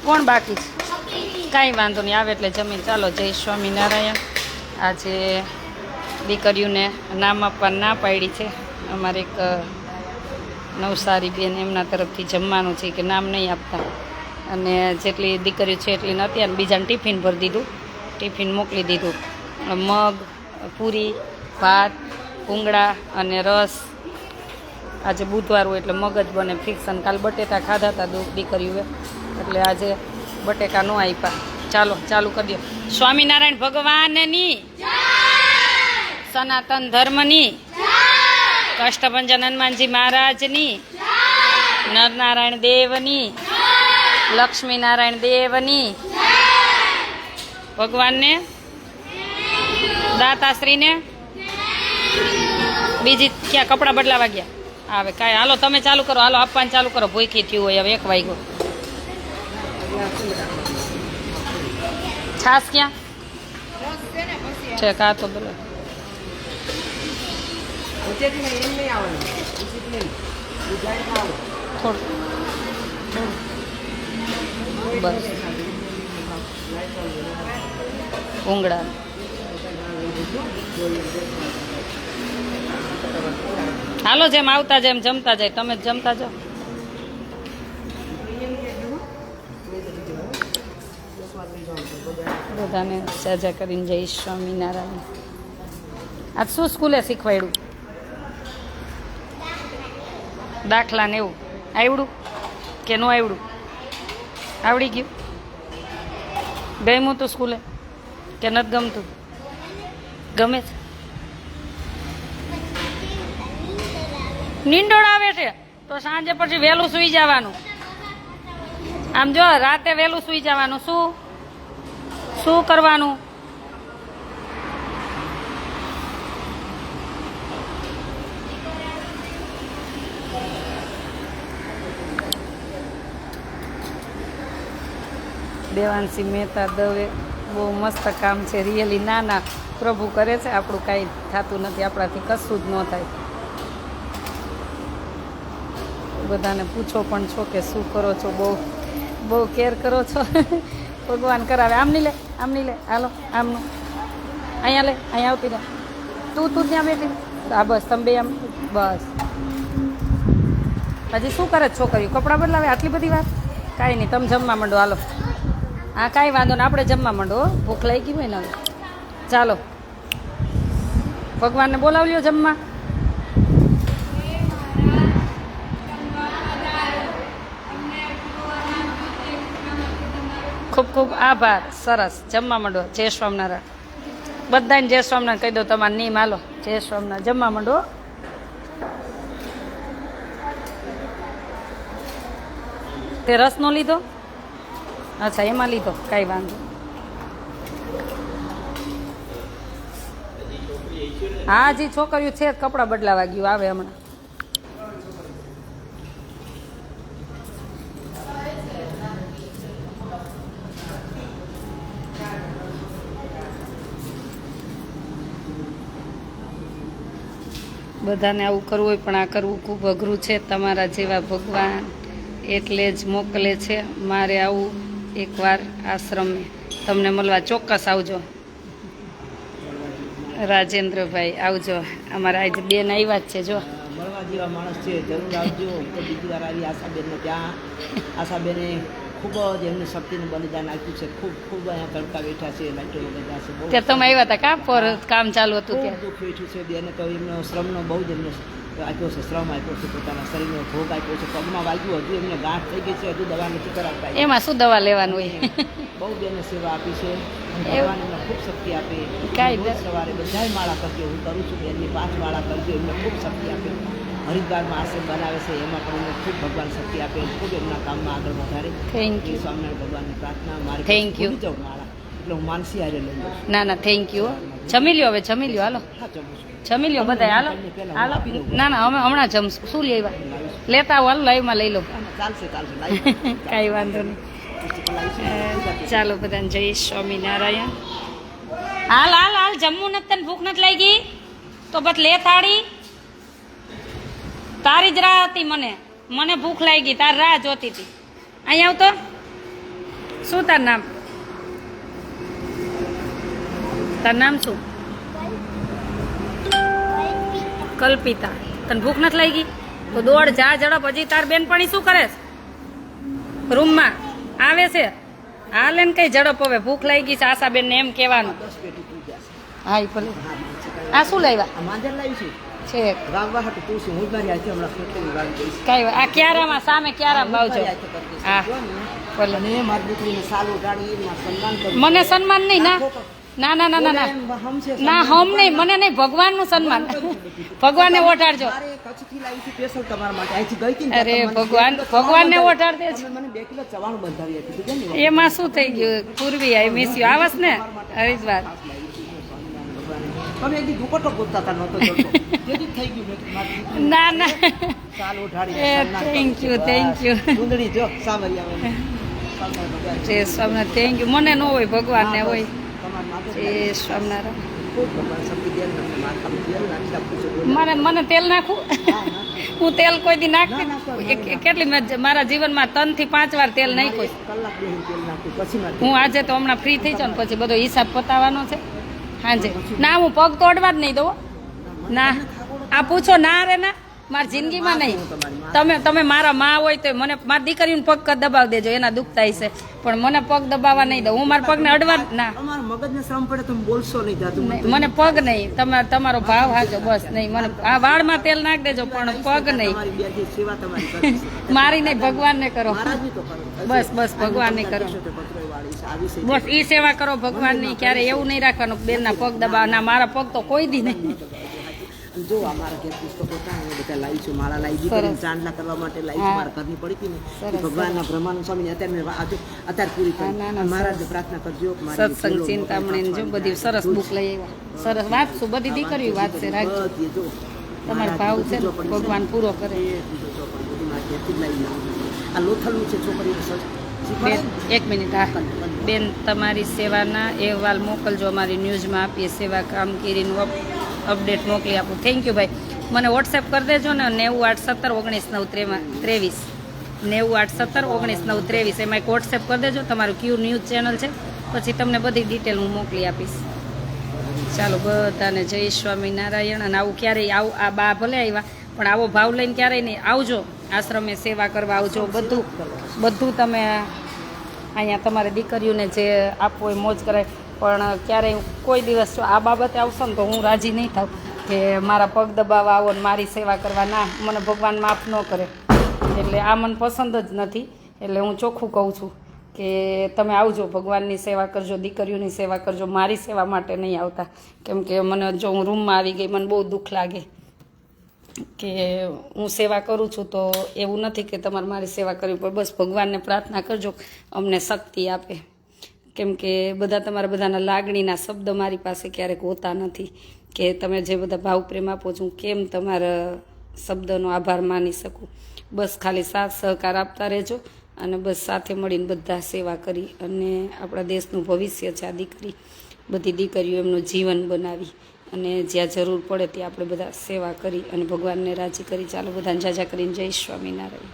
કોણ બાકી છે? કાંઈ વાંધો નહીં, આવે એટલે જમીન. ચાલો, જય સ્વામિનારાયણ. આજે દીકરીઓને નામ આપવા ના પાડી છે. અમારે એક નવસારી બેન એમના તરફથી જમવાનું છે કે નામ નહીં આપતા, અને જેટલી દીકરીઓ છે એટલી નથી. અને બીજાને ટિફિન ભરી દીધું, ટિફિન મોકલી દીધું. મગ, પૂરી, ભાત, ભૂંગળા અને રસ. આજે બુધવાર હોય એટલે મગ જ બને ફિક્સ. અને કાલ બટેટા ખાધા હતા દીકરીઓએ, એટલે આજે બટેકા ન આપ્યા. ચાલો ચાલુ કરી દો. સ્વામિનારાયણ ભગવાનની, સનાતન ધર્મની, કષ્ટભંજન હનુમાનજી મહારાજની, નરનારાયણ દેવની, લક્ષ્મીનારાયણ દેવની, ભગવાનને, દાતાશ્રીને. બીજી ક્યાં કપડાં બદલાવા ગયા? આવે કાંઈ. હાલો તમે ચાલુ કરો, હાલો આપવાનું ચાલુ કરો. ભૂખી થયું હોય હવે 1 વાગ્યો. છાસ ક્યાં છે? કા તો બોલો. બસ ભૂંગળા. હાલો, જેમ આવતા જાય એમ જમતા જાય. તમે જ જમતા જાઓ. બધાને સાજા કરીને જય સ્વામિનારાયણ. આજ શું સ્કૂલે શીખવાડ્યું? દાખલા ને એવું આવડું કે ન આવડું? આવડી ગયું? ગમ્યું તું સ્કૂલે કે નથી ગમતું? ગમે છે? નીંદોડ આવે છે તો સાંજે પછી વહેલું સૂઈ જવાનું. આમ જો, રાતે વહેલું સૂઈ જવાનું. શું કરવાનું? દેવાંશી મહેતા દવે, બહુ મસ્ત કામ છે રિયલી. ના પ્રભુ કરે છે, આપણું કાંઈ થતું નથી, આપણાથી કશું જ ન થાય. બધાને પૂછો પણ છો કે શું કરો છો, બહુ કેર કરો છો. ભગવાન કરાવે. આમ નહીં લે, આમ નહીં લે, હાલો આમનું અહીંયા લે, અહીંયા આવતી લે. તું ત્યાં બેઠી. હા બસ, તમે બે આમ. બસ હજી શું કરે છોકરીઓ? કપડાં બદલાવે? આટલી બધી વાત? કાંઈ નહીં, તમે જમવા માંડો. હાલો. હા કાંઈ વાંધો ને, આપણે જમવા માંડો. ભૂખ લાગી હોય ને હવે. ચાલો, ભગવાનને બોલાવી લ્યો જમવા. ખૂબ ખૂબ આભાર. સરસ, જમવા માંડો. જય સ્વામિનારાયણ. બધાને જય સ્વામિનારાયણ કહી દો તમારે. નહીં હાલો, જય સ્વામિનારાયણ. જમવા માંડો. તે રસ નો લીધો? અચ્છા, એમાં લીધો. કાંઈ વાંધો. હા જી, છોકરીઓ છે, કપડાં બદલાવા ગયું, આવે હમણાં. બધાને આવું કરવું હોય પણ આ કરવું ખૂબ અઘરું છે. તમારા જેવા ભગવાન એટલે જ મોકલે છે. મારે આવું એકવાર આશ્રમે. તમને મળવા ચોક્કસ આવજો. રાજેન્દ્રભાઈ આવજો. અમારા આજે બેન આવ્યા જ છે. જો મળવા જેવા માણસ છે, જરૂર આવજો. તો બીજી વાર આવી આશાબેનને ત્યાં. આશાબેને ખૂબ જ એમને શક્તિને બલિદાન આપ્યું છે. ખૂબ અહીંયા તડકા બેઠા છે, લાઈટો બધા છે. ત્યાં તમે આવ્યા હતા કા? પર કામ ચાલુ હતું ત્યાં. દુઃખ બેઠું છે બેને. તો એમનો શ્રમનો બહુ જ એમને આપ્યો છે, શ્રમ આપ્યો છે, પોતાના શરીરનો ભોગ આપ્યો છે. પગમાં વાગ્યું, હજુ એમને ગાંઠ થઈ ગઈ છે, હજુ દવા નથી કરાવતા. એમાં શું દવા લેવાનું હોય? બહુ બેને સેવા આપી છે. ભગવાન એમને ખૂબ શક્તિ આપે. કાંઈ સવારે બધાય માળા કરજો. હું કરું છું બેનની 5 માળા કરજો. એમને ખૂબ શક્તિ આપે. હરિદ્વારમાં આશ્રમ બનાવે છે, એમાં પણ એમને ખૂબ ભગવાન શક્તિ આપે. ખૂબ એમના કામમાં આગળ વધારે. Thank you. સ્વામિનારાયણ ભગવાનની પ્રાર્થના મારી. Thank you. જાઉં માળા એટલે હું માનસી હારે લઈ લઉં. ના થેન્ક યુ. જમી લ્યો હવે, જમી લ્યો. હાલો હા, જમું છું. જમી લ્યો બધા. હાલો હાલો. ના અમે હમણાં જમશું. શું લેવા લેતા આવો? હાલો લાઈવમાં લઈ લો. ચાલશે. કાંઈ વાંધો નહીં. ચાલો બધાને જય સ્વામિનારાયણ. હાલ જમવું નથી? તને ભૂખ નથી લાગી તો બસ લે થાળી. તારી જ રાહ હતી. મને ભૂખ લાગી, તારી રાહ જોતી હતી. અહીંયા આવતો શું તાર નામ? તાર નામ શું? કલ્પિતા. તને ભૂખ નથી લાગી? તો દોડ જા ઝડપ. હજી તાર બેનપણી શું કરે છે? રૂમમાં આવે છે. હાલે ને કઈ ઝડપ હવે, ભૂખ લાગી છે આશાબેન ને એમ કહેવાનું. 10 પેટી થઈ ગયા છે. હા, ભલે. આ શું લાવ્યા આ માંજર લાવી છે છે? વાવવા હતું તું શું હું મારી આજે હમણાં ખેતરી વાવી દઈશ. કઈ આ ક્યારામાં સામે ક્યારા બાવજો. હા ભલે. અને મારી દીકરીને સાલ ઉગાડી સન્માન કર્યું. મને સન્માન નહીં ના ના ના ના ના ના ના હમ નહીં, મને નહીં, ભગવાનનું સન્માન. ભગવાનને ઓઢાડજો. મારે કચ્છથી લાવી છું સ્પેશિયલ તમારા માટે. અહીંથી ગઈ હતી ને અરે તો મને ભગવાન, ભગવાનને ઓઢાડ દે. તમે મને 2 કિલો ચવાણું બંધાવી હતી કીધું ને. એમાં શું થઈ ગયું? પૂર્વી આઈ મિસ યુ. આવસ ને હરિદ્વાર. તમે એની દુપટ્ટો પૂછતા હતા નહોતો જોતો. તેથી થઈ ગયું મેં મારી દીકરી ના ના સાલ ઉઠાડી એ થેન્ક યુ થેન્ક યુ. ગુંદડી જો સાવરિયા સન્માન ભગવાન જય સ્વામિનારાયણ. Thank you. મને ન હોય, ભગવાનને હોય. તમારા માટે જય સ્વામિનારાયણ. ખૂબ ભગવાન શક્તિ દેન તમને માથામાં તેલ નાખી આપું છું. મને તેલ નાખું? હું તેલ કોઈ દી નાખતી કેટલી મારા જીવનમાં 3 થી 5 વાર તેલ નાખ્યું. કલાક બેહીને તેલ નાખું પછી મારે હું આજે તો હમણાં ફ્રી થઈ જાઉં ને પછી બધો હિસાબ પતાવવાનો છે હાજે. ના હું પગ તોડવા જ નહીં દઉં. ના આ પૂછો ના રે ના, મારી જિંદગીમાં નહીં. તમે મારા માં હોય તો મને મારી દીકરીને પગ દબાવી દેજો, એના દુખતા હશે, પણ મને પગ દબાવવા નહીં દઉં. હું મારા પગને અડવા ના. તમારા મગજને શ્રમ પડે તમે બોલશો નહીં જાતું. મને પગ નહીં. તમારો ભાવ હાજો બસ. નહીં મને આ વાળમાં તેલ નાખ દેજો પણ પગ નહીં. તમારી બેથી સેવા તમારી કરીશ. મારી નહીં, ભગવાનને કરો. મહારાજની તો કરો. બસ બસ ભગવાનની કરો. પત્રોય વાળી છે આવી છે. બસ ઈ સેવા કરો ભગવાનની. ક્યારે એવું નહીં રાખવાનું બેનના પગ દબાવ. ના મારા પગ તો કોઈ દી નહીં. જો અમારા ઘેર પુસ્તકો હતા હું બધા લાવી છું. માળા લાવી દીધી, ચાંદલા કરવા માટે લાવી છું. મારા ઘરની પડી હતી ને ભગવાનના બ્રહ્માનંદ સ્વામી અત્યારે મેં અત્યારે પૂરી કરી. મહારાજને પ્રાર્થના કરજો. સત્સંગ ચિંતામણી જો બધી સરસ બુક લઈ આવ્યા. સરસ વાંચશું, બધી દીકરીઓ વાંચશે. રાખજો, તમારો ભાવ છે ને ભગવાન પૂરો કરે. આ લોથલનું છે છોકરીને બેન 1 મિનિટ. હા બેન, તમારી સેવાના અહેવાલ મોકલજો. અમારી ન્યૂઝમાં આપીએ સેવા કામગીરીનું અપડેટ મોકલી આપું. થેન્ક યુ ભાઈ. મને વોટ્સએપ કરી દેજો ને 9817199323 9817199323 એમાં એક વોટ્સએપ કરી દેજો. તમારું ક્યુ ન્યૂઝ ચેનલ છે, પછી તમને બધી ડિટેલ હું મોકલી આપીશ. ચાલો બધાને જય સ્વામિનારાયણ. અને આવું ક્યારેય આ બા ભલે આવ્યા પણ આવો ભાવ લઈને ક્યારેય નહીં. આવજો આશ્રમે સેવા કરવા આવજો. બધું તમે અહીંયા તમારે દીકરીઓને જે આપવું હોય મોજ કરાય. પણ ક્યારેય કોઈ દિવસ જો આ બાબતે આવશો ને તો હું રાજી નહીં થાઉં કે મારા પગ દબાવવા આવો ને મારી સેવા કરવા. ના, મને ભગવાન માફ ન કરે. એટલે આ મને પસંદ જ નથી. એટલે હું ચોખ્ખું કહું છું કે તમે આવજો, ભગવાનની સેવા કરજો, દીકરીઓની સેવા કરજો. મારી સેવા માટે નહીં આવતા. કેમ કે મને જો હું રૂમમાં આવી ગઈ મને બહુ દુઃખ લાગે કે હું સેવા કરું છું તો એવું નથી કે તમારે મારી સેવા કરવી પડે. બસ ભગવાનને પ્રાર્થના કરજો અમને શક્તિ આપે. કેમ કે બધા તમારા બધાના લાગણીના શબ્દ મારી પાસે ક્યારેક હોતા નથી કે તમે જે બધા ભાવ પ્રેમ આપો છો, કેમ તમારા શબ્દનો આભાર માની શકું. બસ ખાલી સાથ સહકાર આપતા રહેજો અને બસ સાથે મળીને બધા સેવા કરી અને આપણા દેશનું ભવિષ્ય છે આ દીકરી. બધી દીકરીઓ એમનું જીવન બનાવી અને જ્યાં જરૂર પડે ત્યાં આપણે બધા સેવા કરી અને ભગવાનને રાજી કરી. ચાલો બધાને જાજા કરીને જય સ્વામિનારાયણ.